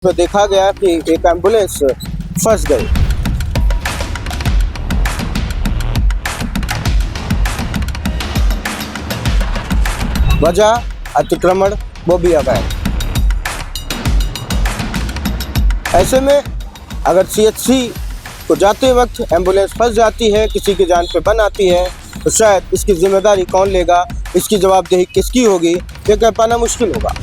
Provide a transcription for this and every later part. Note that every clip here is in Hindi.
तो देखा गया कि एक एम्बुलेंस फंस गई। वजह अतिक्रमण, वो भी अवैध। ऐसे में अगर सीएचसी को जाते वक्त एम्बुलेंस फंस जाती है, किसी की जान पे बन आती है, तो शायद इसकी जिम्मेदारी कौन लेगा, इसकी जवाबदेही किसकी होगी, ये कह पाना मुश्किल होगा।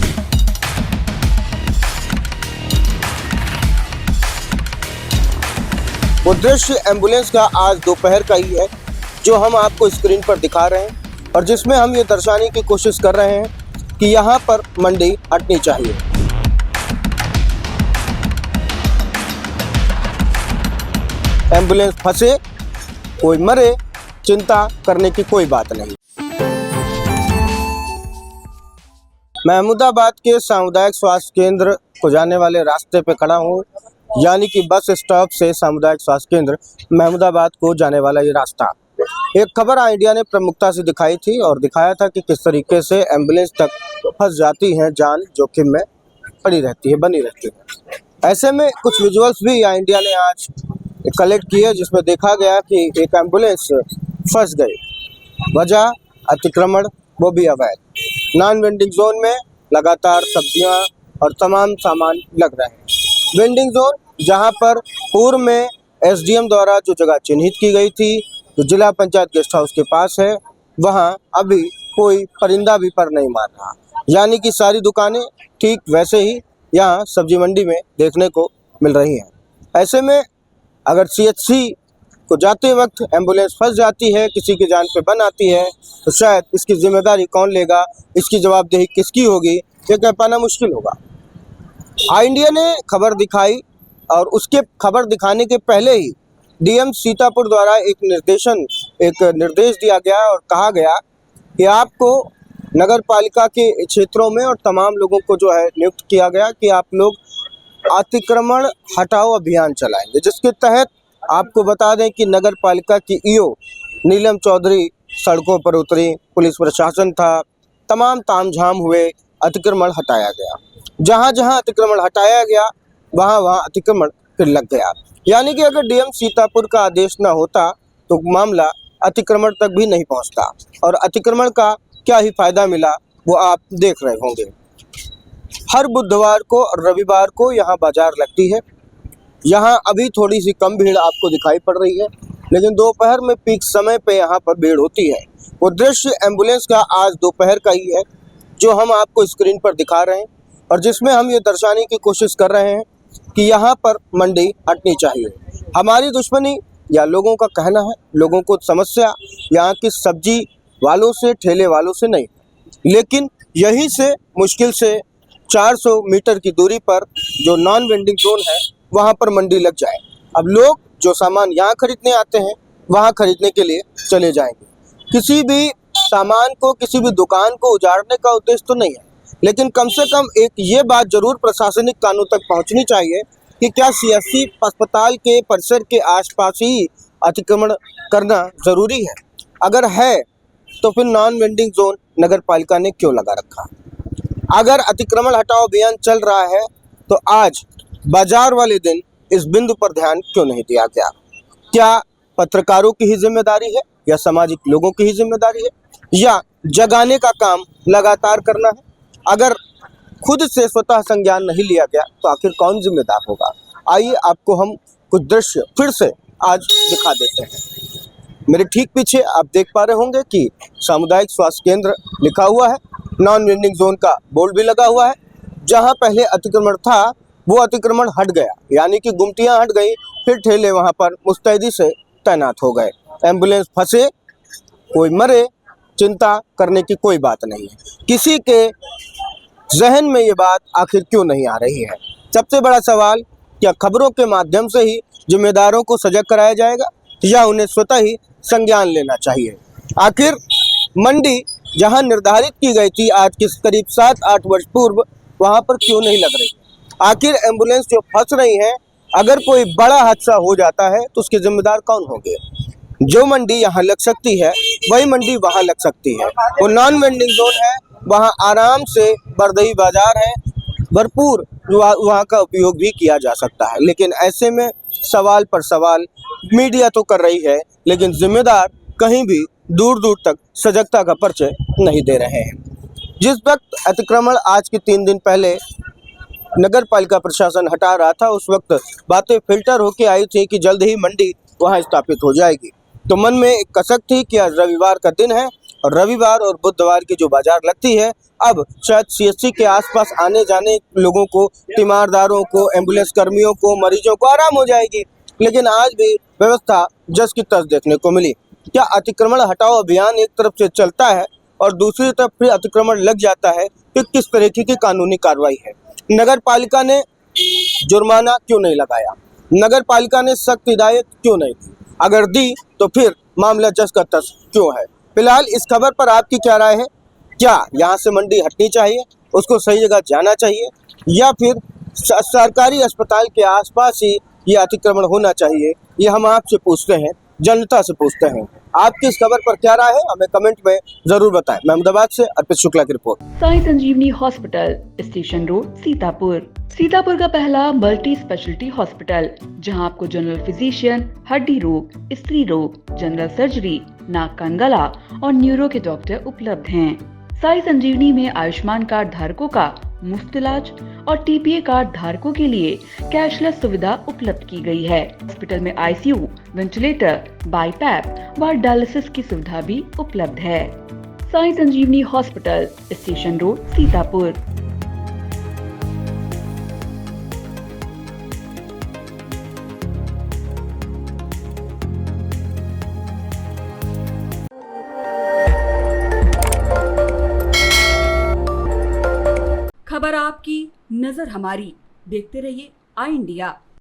वो दृश्य एम्बुलेंस का आज दोपहर का ही है जो हम आपको स्क्रीन पर दिखा रहे हैं और जिसमें हम ये दर्शाने की कोशिश कर रहे हैं कि यहाँ पर मंडी हटनी चाहिए। एम्बुलेंस फंसे, कोई मरे, चिंता करने की कोई बात नहीं। महमूदाबाद के सामुदायिक स्वास्थ्य केंद्र को जाने वाले रास्ते पे खड़ा हूँ, यानी कि बस स्टॉप से सामुदायिक स्वास्थ्य केंद्र महमूदाबाद को जाने वाला ये रास्ता। एक खबर इंडिया ने प्रमुखता से दिखाई थी और दिखाया था कि किस तरीके से एम्बुलेंस तक फंस जाती है, जान जोखिम में पड़ी रहती है, बनी रहती है। ऐसे में कुछ विजुअल्स भी इंडिया ने आज कलेक्ट किए जिसमें देखा गया कि एक एम्बुलेंस फंस गई। वजह अतिक्रमण, वो भी अवैध। नॉन वेंडिंग जोन में लगातार सब्जियां और तमाम सामान लग रहे हैं। वेंडिंग जोन जहां पर पूर्व में एसडीएम द्वारा जो जगह चिन्हित की गई थी, जो जिला पंचायत गेस्ट हाउस के पास है, वहां अभी कोई परिंदा भी पर नहीं मार रहा, यानी कि सारी दुकानें ठीक वैसे ही यहाँ सब्जी मंडी में देखने को मिल रही हैं। ऐसे में अगर सीएचसी को जाते वक्त एम्बुलेंस फंस जाती है, किसी की जान पे बन आती है, तो शायद इसकी जिम्मेदारी कौन लेगा, इसकी जवाबदेही किसकी होगी, ये कह पाना मुश्किल होगा। इंडिया ने खबर दिखाई और उसके खबर दिखाने के पहले ही डीएम सीतापुर द्वारा एक निर्देश दिया गया और कहा गया कि आपको नगर पालिका के क्षेत्रों में और तमाम लोगों को जो है नियुक्त किया गया कि आप लोग अतिक्रमण हटाओ अभियान चलाएंगे, जिसके तहत आपको बता दें कि नगर पालिका की ईओ नीलम चौधरी सड़कों पर उतरी, पुलिस प्रशासन था, तमाम तामझाम हुए, अतिक्रमण हटाया गया। जहाँ जहाँ अतिक्रमण हटाया गया वहाँ वहाँ अतिक्रमण फिर लग गया, यानी कि अगर डीएम सीतापुर का आदेश न होता तो मामला अतिक्रमण तक भी नहीं पहुँचता और अतिक्रमण का क्या ही फायदा मिला वो आप देख रहे होंगे। हर बुधवार को और रविवार को यहाँ बाजार लगती है। यहाँ अभी थोड़ी सी कम भीड़ आपको दिखाई पड़ रही है, लेकिन दोपहर में पीक समय पे यहाँ पर भीड़ होती है। वो दृश्य एम्बुलेंस का आज दोपहर का ही है जो हम आपको स्क्रीन पर दिखा रहे हैं और जिसमें हम ये दर्शाने की कोशिश कर रहे हैं कि यहाँ पर मंडी हटनी चाहिए। हमारी दुश्मनी या लोगों का कहना है, लोगों को समस्या यहाँ की सब्जी वालों से, ठेले वालों से नहीं, लेकिन यहीं से मुश्किल से 400 मीटर की दूरी पर जो नॉन वेंडिंग जोन है वहाँ पर मंडी लग जाए। अब लोग जो सामान यहाँ खरीदने आते हैं वहाँ खरीदने के लिए चले जाएंगे। किसी भी सामान को, किसी भी दुकान को उजाड़ने का उद्देश्य तो नहीं है, लेकिन कम से कम एक ये बात जरूर प्रशासनिक कानून तक पहुंचनी चाहिए कि क्या सीएचसी अस्पताल के परिसर के आसपास ही अतिक्रमण करना जरूरी है। अगर है तो फिर नॉन वेंडिंग जोन नगर पालिका ने क्यों लगा रखा। अगर अतिक्रमण हटाओ अभियान चल रहा है तो आज बाजार वाले दिन इस बिंदु पर ध्यान क्यों नहीं दिया गया। क्या पत्रकारों की ही जिम्मेदारी है या सामाजिक लोगों की ही जिम्मेदारी है या जगाने का काम लगातार करना है। अगर खुद से स्वतः संज्ञान नहीं लिया गया तो आखिर कौन जिम्मेदार होगा। आइए आपको हम कुछ दृश्य फिर से आज दिखा देते हैं। मेरे ठीक पीछे आप देख पा रहे होंगे कि सामुदायिक स्वास्थ्य केंद्र लिखा हुआ है, नॉन वेंडिंग जोन का बोर्ड भी लगा हुआ है। जहां पहले अतिक्रमण था वो अतिक्रमण हट गया, यानी कि गुमटियां हट गई, फिर ठेले वहां पर मुस्तैदी से तैनात हो गए। एम्बुलेंस फंसे, कोई मरे, चिंता करने की कोई बात नहीं है। किसी के जहन में ये बात आखिर क्यों नहीं आ रही है। सबसे बड़ा सवाल, क्या खबरों के माध्यम से ही जिम्मेदारों को सजग कराया जाएगा या उन्हें स्वतः ही संज्ञान लेना चाहिए। आखिर मंडी जहां निर्धारित की गई थी आज के करीब 7-8 वर्ष पूर्व, वहां पर क्यों नहीं लग रही। आखिर एम्बुलेंस जो फंस रही है, अगर कोई बड़ा हादसा हो जाता है तो उसके जिम्मेदार कौन होंगे। जो मंडी यहाँ लग सकती है वही मंडी वहाँ लग सकती है। वो नॉन वेंडिंग जोन है, वहाँ आराम से बरदही बाजार है, भरपूर वहाँ का उपयोग भी किया जा सकता है। लेकिन ऐसे में सवाल पर सवाल मीडिया तो कर रही है, लेकिन जिम्मेदार कहीं भी दूर दूर तक सजगता का परिचय नहीं दे रहे हैं। जिस वक्त अतिक्रमण आज के 3 दिन पहले नगर पालिका प्रशासन हटा रहा था, उस वक्त बातें फिल्टर होके आई थी कि जल्द ही मंडी वहां स्थापित हो जाएगी। तो मन में एक कसक थी कि आज रविवार का दिन है और रविवार और बुधवार की जो बाजार लगती है, अब शायद सीएससी के आसपास आने जाने लोगों को, तीमारदारों को, एम्बुलेंस कर्मियों को, मरीजों को आराम हो जाएगी। लेकिन आज भी व्यवस्था जस की तस देखने को मिली। क्या अतिक्रमण हटाओ अभियान एक तरफ से चलता है और दूसरी तरफ फिर अतिक्रमण लग जाता है, तो किस तरीके की कानूनी कार्रवाई है? नगर पालिका ने जुर्माना क्यों नहीं लगाया? नगर पालिका ने सख्त हिदायत क्यों नहीं दी? अगर दी तो फिर मामला जस का तस क्यों है? फिलहाल इस खबर पर आपकी क्या राय है? क्या यहाँ से मंडी हटनी चाहिए, उसको सही जगह जाना चाहिए, या फिर सरकारी अस्पताल के आसपास ही ये अतिक्रमण होना चाहिए? ये हम आपसे पूछते हैं, जनता से पूछते हैं। आपकी इस खबर पर क्या राय है, हमें कमेंट में जरूर बताएं। मैं अहमदाबाद से अर्पित शुक्ला की report. Sai Sanjeevani hospital, station road, Sitapur. Sitapur का पहला मल्टी स्पेशलिटी हॉस्पिटल, जहां आपको जनरल फिजिशियन, हड्डी रोग, स्त्री रोग, जनरल सर्जरी, नाक कान गला और न्यूरो के डॉक्टर उपलब्ध हैं। साई संजीवनी में आयुष्मान कार्ड धारकों का मुफ्त इलाज और टीपीए कार्ड धारकों के लिए कैशलेस सुविधा उपलब्ध की गई है। हॉस्पिटल में आईसीयू, वेंटिलेटर, बाईपैप व डायलिसिस की सुविधा भी उपलब्ध है। Sai Sanjeevani hospital, station road, Sitapur. खबर आपकी, नजर हमारी। देखते रहिए आई इंडिया।